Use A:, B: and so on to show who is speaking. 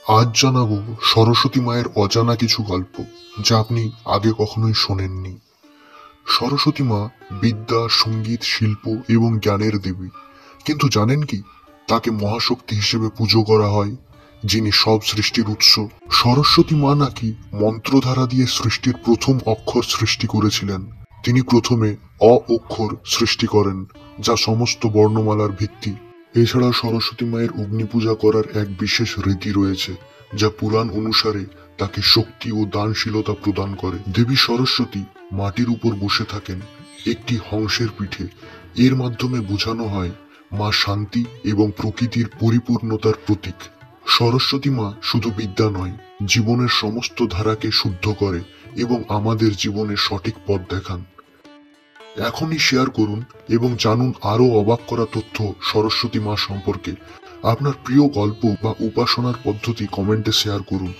A: আজ জানাবো সরস্বতী মায়ের অজানা কিছু গল্প, যা আপনি আগে কখনোই শোনেননি। সরস্বতী মা বিদ্যা, সঙ্গীত, শিল্প এবং জ্ঞানের দেবী। কিন্তু জানেন কি, তাকে মহাশক্তি হিসেবে পুজো করা হয়, যিনি সব সৃষ্টির উৎস। সরস্বতী মা নাকি মন্ত্রধারা দিয়ে সৃষ্টির প্রথম অক্ষর সৃষ্টি করেছিলেন। তিনি প্রথমে অ অক্ষর সৃষ্টি করেন, যা সমস্ত বর্ণমালার ভিত্তি। এছাড়াও সরস্বতী মায়ের অগ্নি পূজা করার এক বিশেষ রীতি রয়েছে, যা পুরাণ অনুসারে তাকে শক্তি ও দানশীলতা প্রদান করে। দেবী সরস্বতী মাটির উপর বসে থাকেন, একটি হংসের পিঠে। এর মাধ্যমে বোঝানো হয় মা শান্তি এবং প্রকৃতির পরিপূর্ণতার প্রতীক। সরস্বতী মা শুধু বিদ্যা নয়, জীবনের সমস্ত ধারাকে শুদ্ধ করে এবং আমাদের জীবনের সঠিক পথ দেখান। এখনই শেয়ার করুন এবং জানুন আরো অবাক করা তথ্য সরস্বতী মা সম্পর্কে। আপনার প্রিয় গল্প বা উপাসনার পদ্ধতি কমেন্টে শেয়ার করুন।